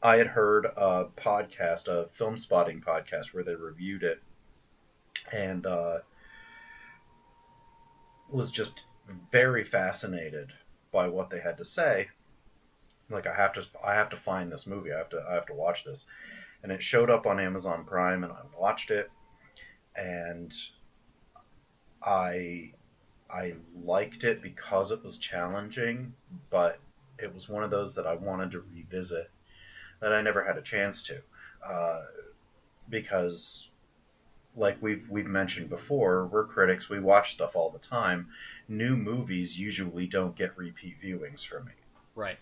I had heard a podcast, a film spotting podcast, where they reviewed it, and was just very fascinated by what they had to say. Like, I have to find this movie. I have to watch this. And it showed up on Amazon Prime, and I watched it, and I liked it because it was challenging, but it was one of those that I wanted to revisit that I never had a chance to, because, like we've mentioned before, we're critics. We watch stuff all the time. New movies usually don't get repeat viewings for me. Right.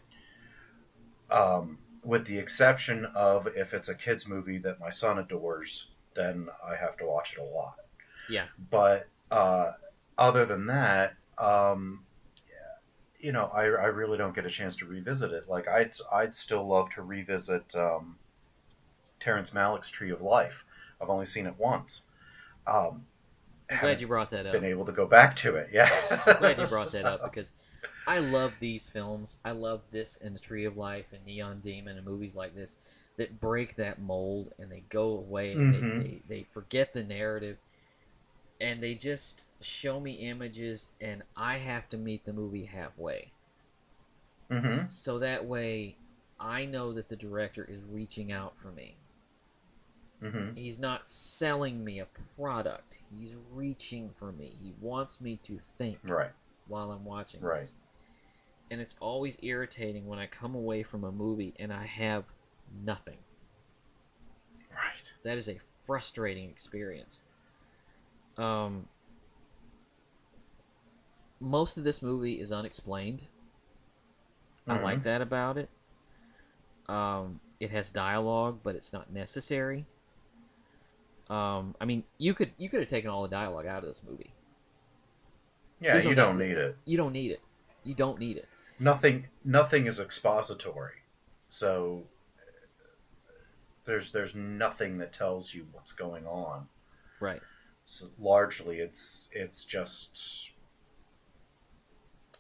With the exception of if it's a kids movie that my son adores, then I have to watch it a lot. Yeah. But other than that, I really don't get a chance to revisit it. Like, I'd still love to revisit Terrence Malick's Tree of Life. I've only seen it once. I'm glad you brought that up. Been able to go back to it, yeah. I'm glad you brought that up, because I love these films. I love this and The Tree of Life and Neon Demon and movies like this that break that mold and they go away and Mm-hmm. they forget the narrative and they just show me images and I have to meet the movie halfway. Mm-hmm. So that way I know that the director is reaching out for me. Mm-hmm. He's not selling me a product. He's reaching for me. He wants me to think Right. while I'm watching Right. this. And it's always irritating when I come away from a movie and I have nothing. Right. That is a frustrating experience. Most of this movie is unexplained. I Mm-hmm. like that about it. It has dialogue, but it's not necessary. I mean, you could have taken all the dialogue out of this movie. Yeah, There's no you di- don't need it. You don't need it. You don't need it. Nothing is expository. So there's nothing that tells you what's going on. Right. So largely it's just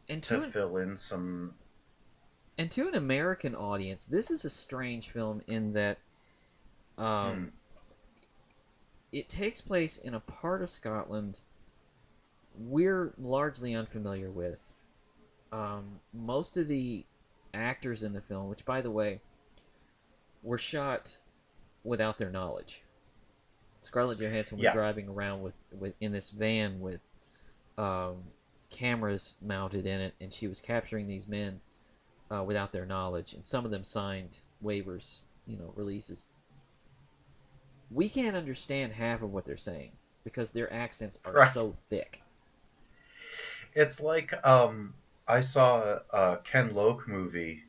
And to fill in some. And to an American audience, this is a strange film in that it takes place in a part of Scotland we're largely unfamiliar with. Most of the actors in the film, which, by the way, were shot without their knowledge. Scarlett Johansson was driving around with in this van with cameras mounted in it, and she was capturing these men without their knowledge, and some of them signed waivers, releases. We can't understand half of what they're saying because their accents are so thick. It's like I saw a Ken Loach movie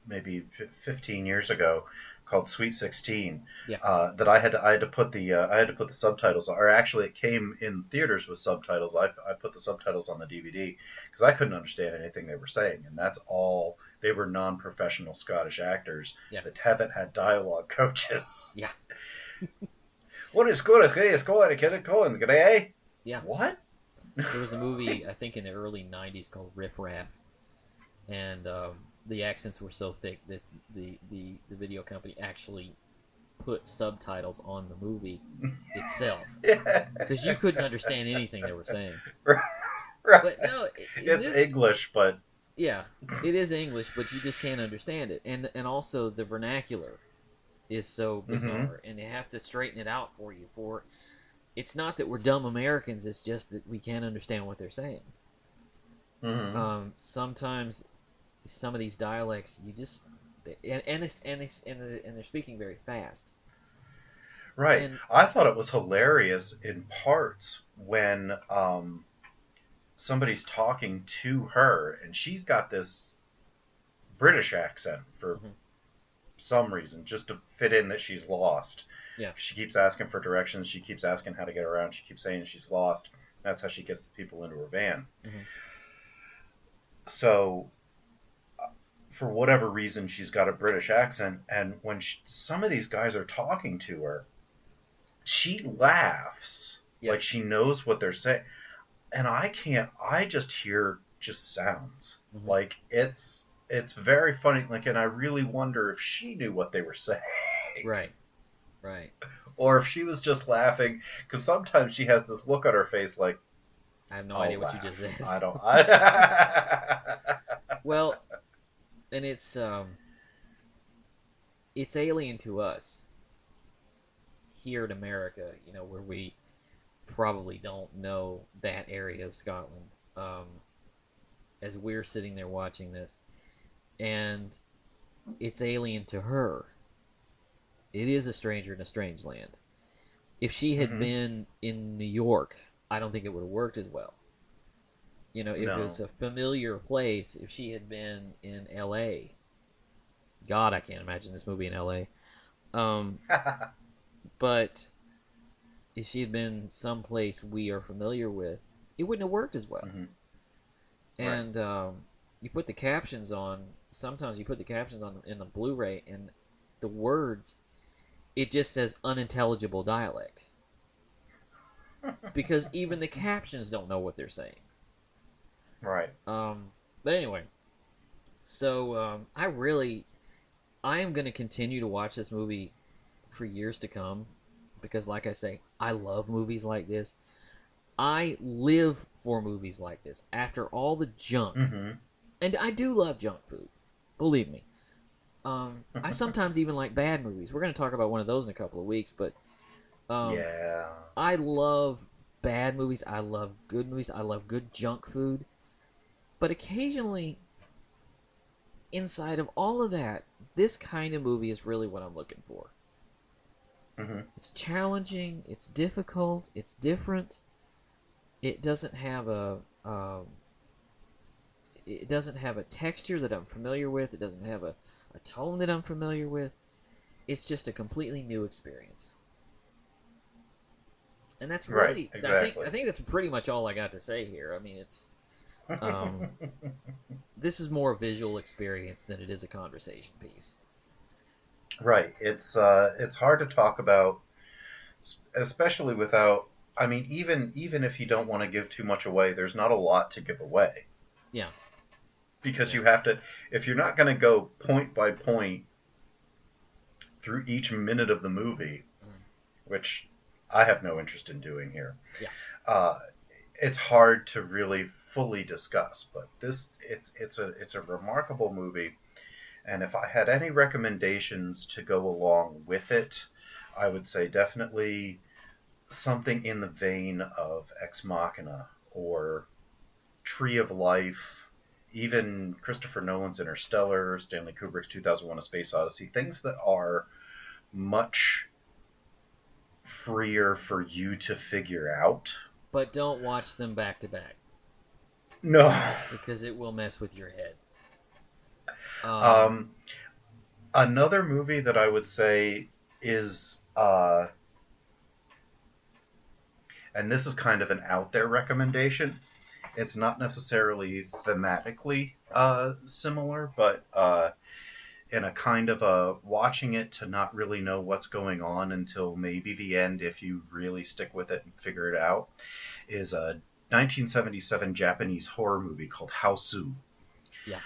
maybe 15 years ago called Sweet 16. That I had to put the subtitles on, or actually it came in theaters with subtitles. I put the subtitles on the DVD because I couldn't understand anything they were saying, and that's all. They were non-professional Scottish actors that haven't had dialogue coaches. Yeah. What is good? Is going? G'day. Yeah. What? There was a movie I think in the early '90s called Riff Raff, and the accents were so thick that the video company actually put subtitles on the movie itself because you couldn't understand anything they were saying. Right. But no, it's English, but yeah, it is English, but you just can't understand it, and also the vernacular is so bizarre, and they have to straighten it out for you. It's not that we're dumb Americans; it's just that we can't understand what they're saying. Sometimes some of these dialects, you just and they're speaking very fast. Right. And I thought it was hilarious in parts when somebody's talking to her and she's got this British accent for some reason, just to fit in that she's lost. Yeah. She keeps asking for directions. She keeps asking how to get around. She keeps saying she's lost. That's how she gets the people into her van. So, for whatever reason, she's got a British accent. And when some of these guys are talking to her, she laughs like she knows what they're saying. And I just hear sounds. Like, it's very funny. Like, and I really wonder if she knew what they were saying. Right. Or if she was just laughing, because sometimes she has this look on her face like, I have no idea what you just said. I don't. Well, and it's alien to us here in America, where we probably don't know that area of Scotland. As we're sitting there watching this, and it's alien to her. It is a stranger in a strange land. If she had been in New York, I don't think it would have worked as well. It was a familiar place. If she had been in L.A., God, I can't imagine this movie in L.A. But if she had been someplace we are familiar with, it wouldn't have worked as well. And you put the captions on. Sometimes you put the captions on in the Blu-ray, and the words, it just says unintelligible dialect. Because even the captions don't know what they're saying. Right. But anyway, so I am going to continue to watch this movie for years to come because, like I say, I love movies like this. I live for movies like this. After all the junk, Mm-hmm. and I do love junk food, believe me. I sometimes even like bad movies. We're going to talk about one of those in a couple of weeks, but Yeah. I love bad movies. I love good movies. I love good junk food. But occasionally, inside of all of that, this kind of movie is really what I'm looking for. Mm-hmm. It's challenging. It's difficult. It's different. It doesn't have a texture that I'm familiar with. It doesn't have a tone that I'm familiar with. It's just a completely new experience. And that's Right. really, Exactly. I think that's pretty much all I got to say here. I mean, it's this is more a visual experience than it is a conversation piece. Right. It's hard to talk about, especially without. I mean, even if you don't want to give too much away, there's not a lot to give away Yeah. because Yeah. you have to. If you're not going to go point by point through each minute of the movie, which I have no interest in doing here, Yeah. uh, it's hard to really fully discuss. But it's a remarkable movie, and if I had any recommendations to go along with it, I would say definitely something in the vein of Ex Machina or Tree of Life, even Christopher Nolan's Interstellar, Stanley Kubrick's 2001: A Space Odyssey, things that are much freer for you to figure out. But don't watch them back to back No. because it will mess with your head. Um, Another movie that I would say is, and this is kind of an out there recommendation. It's not necessarily thematically similar, but in a kind of a watching it to not really know what's going on until maybe the end, if you really stick with it and figure it out, is a 1977 Japanese horror movie called Houseu. Yeah.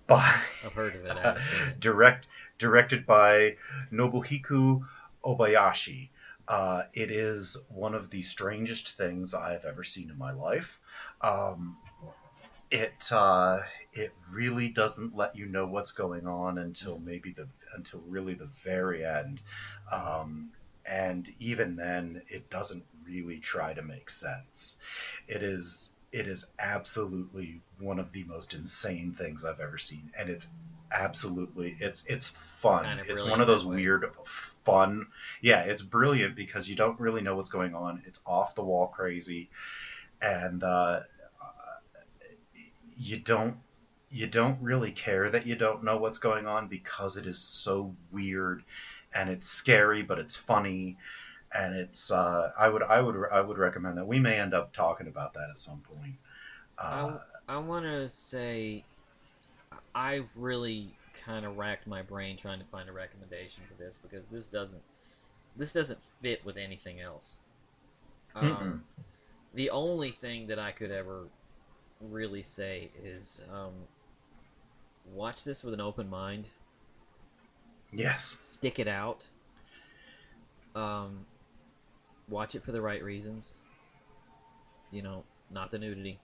By I've heard of it. I haven't seen it. directed by Nobuhiko Obayashi. It is one of the strangest things I've ever seen in my life. It really doesn't let you know what's going on until really the very end, and even then, it doesn't really try to make sense. It is absolutely one of the most insane things I've ever seen, and it's fun. Kind of It's brilliant one of those that way. weird fun. Yeah, it's brilliant because you don't really know what's going on. It's off the wall crazy, and you don't really care that you don't know what's going on because it is so weird and it's scary, but it's funny, and it's I would recommend that. We may end up talking about that at some point. I, Uh, I want to say I really kind of racked my brain trying to find a recommendation for this because this doesn't fit with anything else. mm-mm. The only thing that I could ever really say is watch this with an open mind, Yes. stick it out, um, watch it for the right reasons. You know, not the nudity,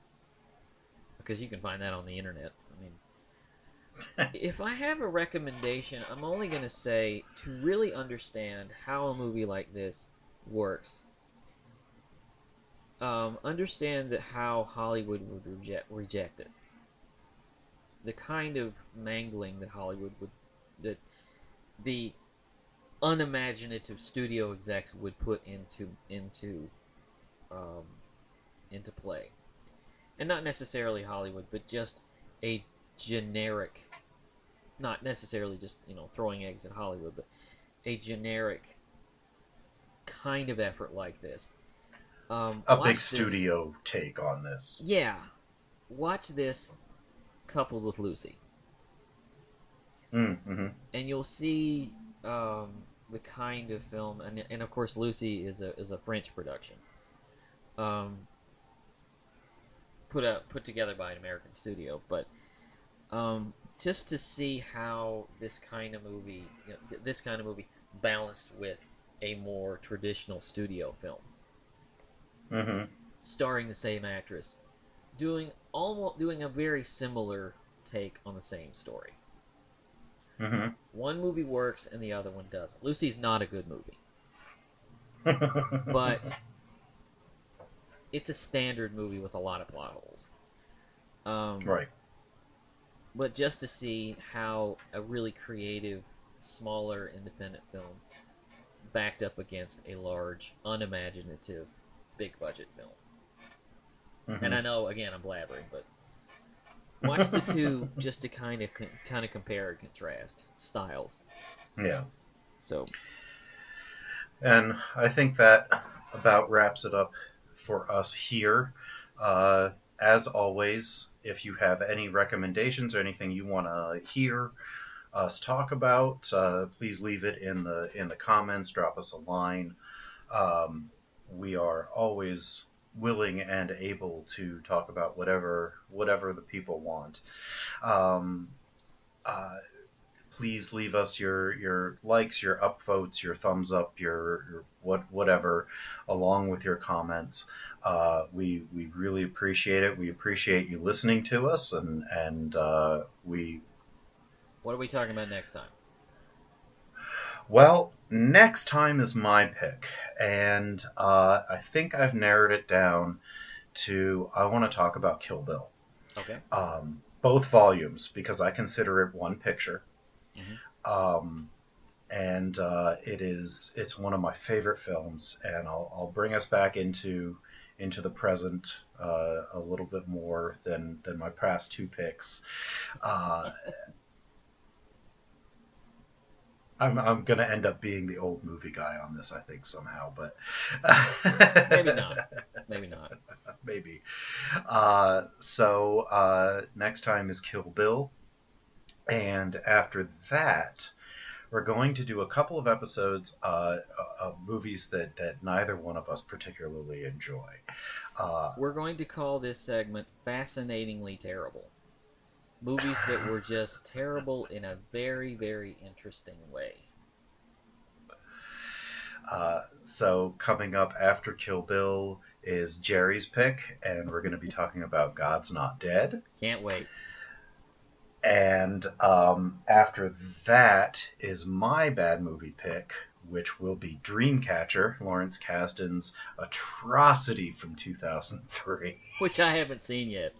because you can find that on the internet. I mean, if I have a recommendation, I'm only going to say to really understand how a movie like this works. Understand that how Hollywood would reject it. The kind of mangling that Hollywood would, that the unimaginative studio execs would put um, into play, and not necessarily Hollywood, but just a generic, not necessarily just throwing eggs at Hollywood, but a generic kind of effort like this. A big Watch this. studio take on this. Yeah, watch this coupled with Lucy, Mm-hmm. and you'll see the kind of film, and of course Lucy is a French production. Um, put together by an American studio, but just to see how this kind of movie, balanced with a more traditional studio film, starring the same actress, doing a very similar take on the same story. One movie works and the other one doesn't. Lucy's not a good movie, but it's a standard movie with a lot of plot holes. Right. But just to see how a really creative, smaller, independent film backed up against a large, unimaginative, big-budget film. And I know, again, I'm blabbering, but watch the two just to kind of compare and contrast styles. Yeah. So. And I think that about wraps it up for us here. As always, if you have any recommendations or anything you want to hear us talk about, please leave it in the comments. Drop us a line. We are always willing and able to talk about whatever the people want. Please leave us your likes, your upvotes, your thumbs up, your whatever, along with your comments. We really appreciate it. We appreciate you listening to us, and we. What are we talking about next time? Well, next time is my pick, and I think I've narrowed it down to I want to talk about Kill Bill. Okay. Both volumes, because I consider it one picture. And it's one of my favorite films, and I'll bring us back into the present a little bit more than my past two picks. I'm going to end up being the old movie guy on this, I think, somehow, but maybe not. Maybe. So next time is Kill Bill, and after that, we're going to do a couple of episodes of movies that neither one of us particularly enjoy. We're going to call this segment Fascinatingly Terrible. Movies that were just terrible in a very, very interesting way. So coming up after Kill Bill is Jerry's pick, and we're going to be talking about God's Not Dead. Can't wait. And after that is my bad movie pick, which will be Dreamcatcher, Lawrence Kasdan's atrocity from 2003. Which I haven't seen yet.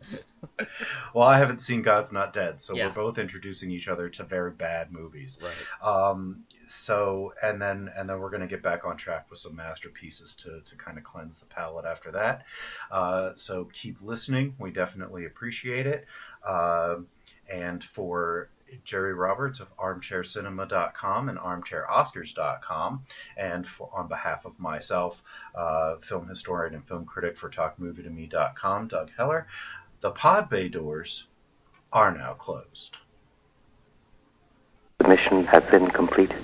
Well, I haven't seen God's Not Dead, so yeah. We're both introducing each other to very bad movies. Right. So and then we're going to get back on track with some masterpieces to kind of cleanse the palate after that. So keep listening. We definitely appreciate it. And for Jerry Roberts of ArmchairCinema.com and ArmchairOscars.com, and on behalf of myself, film historian and film critic for TalkMovieToMe.com, Doug Heller, the pod bay doors are now closed. The mission has been completed.